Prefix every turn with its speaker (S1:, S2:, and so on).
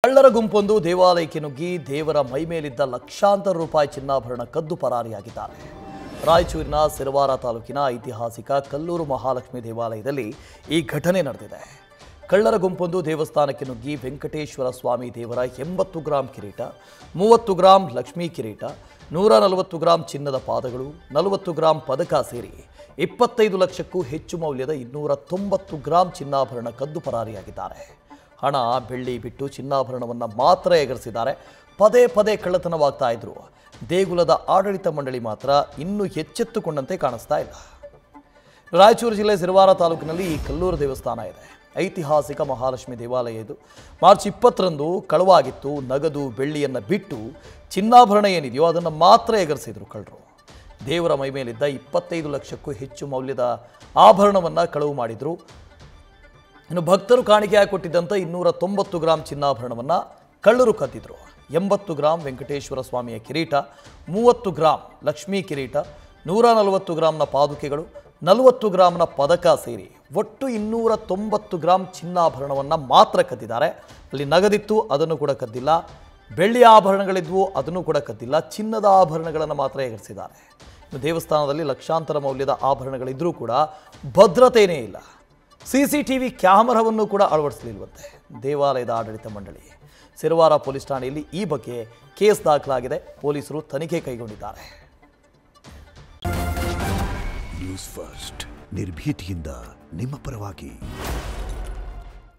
S1: ಕಳ್ಳರ ಗುಂಪೊಂದು ದೇವಾಲಯಕ್ಕೆ ನುಗ್ಗಿ ದೇವರ ಮೈಮೇಲಿದ್ದ ಲಕ್ಷಾಂತರ ರೂಪಾಯಿ ಚಿನ್ನಾಭರಣ ಕದ್ದು ಪರಾರಿಯಾಗಿದ್ದಾರೆ. ರಾಯಚೂರಿನ ಸಿರವಾರ ತಾಲೂಕಿನ ಐತಿಹಾಸಿಕ ಕಲ್ಲೂರು ಮಹಾಲಕ್ಷ್ಮಿ ದೇವಾಲಯದಲ್ಲಿ ಈ ಘಟನೆ ನಡೆದಿದೆ. ಕಳ್ಳರ ಗುಂಪೊಂದು ದೇವಸ್ಥಾನಕ್ಕೆ ನುಗ್ಗಿ ವೆಂಕಟೇಶ್ವರ ಸ್ವಾಮಿ ದೇವರ 80 ಗ್ರಾಂ ಕಿರೀಟ, 30 ಗ್ರಾಂ ಲಕ್ಷ್ಮೀ ಕಿರೀಟ, 140 ಗ್ರಾಂ ಚಿನ್ನದ ಪಾದಗಳು, 40 ಗ್ರಾಂ ಪದಕ ಸೇರಿ 25 ಲಕ್ಷಕ್ಕೂ ಹೆಚ್ಚು ಮೌಲ್ಯದ 290 ಗ್ರಾಂ ಚಿನ್ನಾಭರಣ ಕದ್ದು ಪರಾರಿಯಾಗಿದ್ದಾರೆ. ಹಣ ಬೆಳ್ಳಿ ಬಿಟ್ಟು ಚಿನ್ನಾಭರಣವನ್ನು ಮಾತ್ರ ಎಗರಿಸಿದ್ದಾರೆ. ಪದೇ ಪದೇ ಕಳ್ಳತನವಾಗ್ತಾ ಇದ್ರು. ದೇಗುಲದ ಆಡಳಿತ ಮಂಡಳಿ ಮಾತ್ರ ಇನ್ನೂ ಎಚ್ಚೆತ್ತುಕೊಂಡಂತೆ ಕಾಣಿಸ್ತಾ ಇಲ್ಲ. ರಾಯಚೂರು ಜಿಲ್ಲೆ ಸಿರವಾರ ತಾಲೂಕಿನಲ್ಲಿ ಈ ಕಲ್ಲೂರು ದೇವಸ್ಥಾನ ಇದೆ. ಐತಿಹಾಸಿಕ ಮಹಾಲಕ್ಷ್ಮಿ ದೇವಾಲಯ ಇದು. ಮಾರ್ಚ್ 20ರಂದು ಕಳವಾಗಿತ್ತು. ನಗದು ಬೆಳ್ಳಿಯನ್ನು ಬಿಟ್ಟು ಚಿನ್ನಾಭರಣ ಏನಿದೆಯೋ ಅದನ್ನು ಮಾತ್ರ ಎಗರಿಸಿದ್ರು ಕಳ್ಳರು. ದೇವರ ಮೈ ಮೇಲಿದ್ದ 25 ಲಕ್ಷಕ್ಕೂ ಹೆಚ್ಚು ಮೌಲ್ಯದ ಆಭರಣವನ್ನು ಕಳವು ಮಾಡಿದ್ರು. ಇನ್ನು ಭಕ್ತರು ಕಾಣಿಕೆಯಾಗಿ ಕೊಟ್ಟಿದ್ದಂಥ 290 ಗ್ರಾಂ ಚಿನ್ನಾಭರಣವನ್ನು ಕಳ್ಳರು ಕದ್ದಿದ್ರು. 80 ಗ್ರಾಂ ವೆಂಕಟೇಶ್ವರ ಸ್ವಾಮಿಯ ಕಿರೀಟ, 30 ಗ್ರಾಂ ಲಕ್ಷ್ಮೀ ಕಿರೀಟ, 140 ಗ್ರಾಂನ ಪಾದುಕೆಗಳು, 40 ಗ್ರಾಂನ ಪದಕ ಸೇರಿ ಒಟ್ಟು 290 ಗ್ರಾಂ ಚಿನ್ನಾಭರಣವನ್ನು ಮಾತ್ರ ಕದ್ದಿದ್ದಾರೆ. ಅಲ್ಲಿ ನಗದಿತ್ತು, ಅದನ್ನು ಕೂಡ ಕದ್ದಿಲ್ಲ. ಬೆಳ್ಳಿಯ ಆಭರಣಗಳಿದ್ವು, ಅದನ್ನು ಕೂಡ ಕದ್ದಿಲ್ಲ. ಚಿನ್ನದ ಆಭರಣಗಳನ್ನು ಮಾತ್ರ ಎಗರಿಸಿದ್ದಾರೆ. ಇನ್ನು ದೇವಸ್ಥಾನದಲ್ಲಿ ಲಕ್ಷಾಂತರ ಮೌಲ್ಯದ ಆಭರಣಗಳಿದ್ರೂ ಕೂಡ ಭದ್ರತೆಯೇ ಇಲ್ಲ. CCTV ಕ್ಯಾಮರಾವನ್ನು ಕೂಡ ಅಳವಡಿಸಲಿಲ್ವಂತೆ ದೇವಾಲಯದ ಆಡಳಿತ ಮಂಡಳಿ. ಸಿರವಾರ ಪೊಲೀಸ್ ಠಾಣೆಯಲ್ಲಿ ಈ ಬಗ್ಗೆ ಕೇಸ್ ದಾಖಲಾಗಿದೆ. ಪೊಲೀಸರು ತನಿಖೆ ಕೈಗೊಂಡಿದ್ದಾರೆ.
S2: ನ್ಯೂಸ್ ಫಸ್ಟ್ ನಿರ್ಭೀತಿಯಿಂದ ನಿಮ್ಮ ಪರವಾಗಿ.